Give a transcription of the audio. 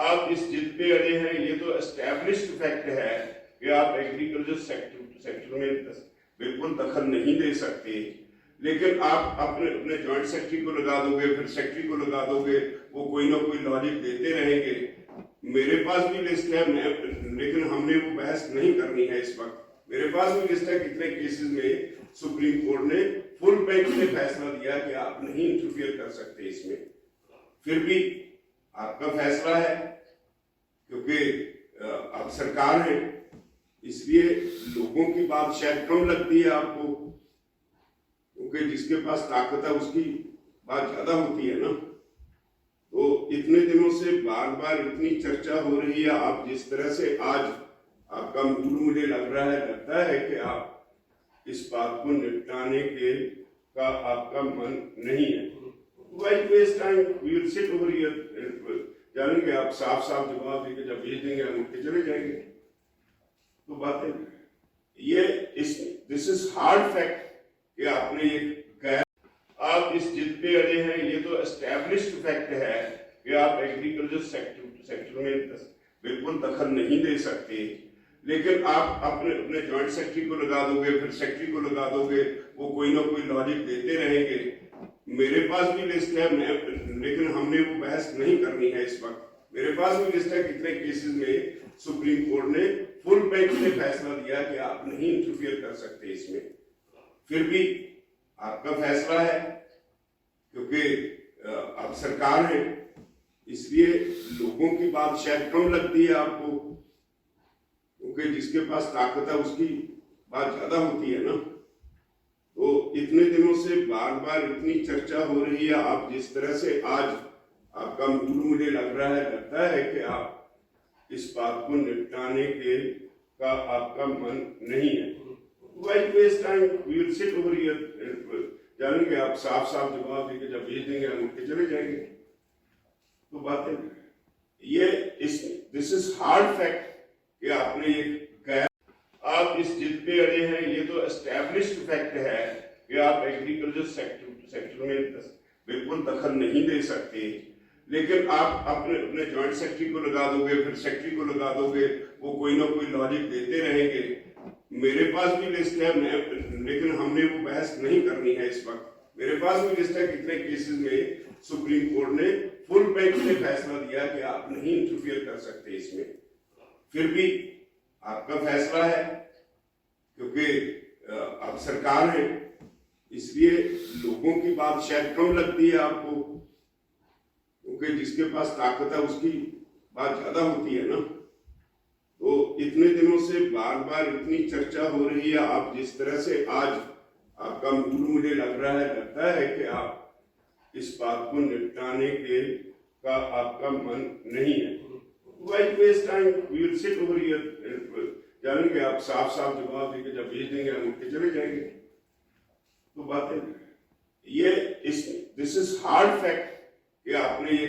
आप इस जिद पे अड़े हैं, ये तो एस्टैब्लिश्ड फैक्ट है कि आप एग्रीकल्चर सेक्टर में बिल्कुल दखल नहीं दे सकते। लेकिन आप अपने अपने जॉइंट सेक्रेटरी को लगा दोगे, फिर सेक्रेटरी को लगा दोगे, वो कोई ना कोई लॉजिक देते रहेंगे। मेरे पास भी लिस्ट है, लेकिन हमने वो बहस नहीं करनी है इस वक्त। मेरे पास भी लिस्ट है कितने केसेस में सुप्रीम कोर्ट ने फुल बेंच ने फैसला दिया कि आप नहीं इंटरफियर कर सकते इसमें। फिर भी आपका फैसला है, क्योंकि आप सरकार है, इसलिए लोगों की बात शायद कम लगती है आपको, क्योंकि जिसके पास ताकत है उसकी बात ज्यादा होती है ना। तो इतने दिनों से बार बार इतनी चर्चा हो रही है, आप जिस तरह से आज आपका मूड मुझे लगता है कि आप इस बात को निपटाने के का आपका मन नहीं है। Why waste time? We will sit over here. जानेंगे आप साफ साफ जवाब देंगे, जब भेज देंगे हम उठ के चले जाएंगे। तो बातें ये दिस इज हार्ड फैक्ट कि आपने ये कहा, आप इस जिद पे अड़े हैं, ये तो एस्टैब्लिश्ड फैक्ट है कि आप एग्रीकल्चर सेक्टर में बिल्कुल दखल नहीं दे सकते। लेकिन आप अपने अपने जॉइंट सेक्रेटरी को लगा दोगे, फिर सेक्रेटरी को लगा दोगे, वो कोई ना कोई लॉजिक देते रहेंगे। मेरे पास भी लिस्ट है, लेकिन हमने वो बहस नहीं करनी है इस वक्त। मेरे पास भी लिस्ट है कितने केसेस में सुप्रीम कोर्ट ने फुल बेंच ने फैसला दिया कि आप नहीं इंटरफियर कर सकते इसमें। फिर भी आपका फैसला है, क्योंकि आप सरकार है, इसलिए लोगों की बात शायद कम लगती है आपको, क्योंकि जिसके पास ताकत है उसकी बात ज्यादा होती है ना। तो इतने दिनों से बार बार इतनी चर्चा हो रही है, आप जिस तरह से आज आपका मूड मुझे लगता है कि आप इस बात को निपटाने के का आपका मन नहीं है। Why waste time? We will sit over here. जानेंगे आप साफ साफ जवाब देंगे, जब भेज देंगे हम उठ के चले जाएंगे। तो बातें ये दिस इज हार्ड फैक्ट कि आपने ये कहा, आप इस जिद पे अड़े हैं, ये तो एस्टैब्लिश्ड फैक्ट है कि आप एग्रीकल्चर सेक्टर में बिल्कुल दखल नहीं दे सकते। लेकिन आप अपने अपने जॉइंट सेक्रेटरी को लगा दोगे, फिर सेक्रेटरी को लगा दोगे, वो कोई ना कोई लॉजिक देते रहेंगे। मेरे पास भी लिस्ट है, लेकिन हमने वो बहस नहीं करनी है इस वक्त। मेरे पास भी लिस्ट है कितने केसेस में सुप्रीम कोर्ट ने फुल बेंच ने फैसला दिया कि आप नहीं इंटरफियर कर सकते इसमें। फिर भी आपका फैसला है, क्योंकि आप सरकार है, इसलिए लोगों की बात शायद कम लगती है आपको, क्योंकि जिसके पास ताकत है उसकी बात ज्यादा होती है ना। तो इतने दिनों से बार बार इतनी चर्चा हो रही है, आप जिस तरह से आज आपका मूड मुझे लगता है कि आप इस बात को निपटाने के का आपका मन नहीं है। Why waste time? We will sit over here. जानेंगे आप साफ साफ जवाब देंगे, जब भेज देंगे हम उठ के चले जाएंगे। तो बातें ये दिस इज हार्ड फैक्ट कि आपने ये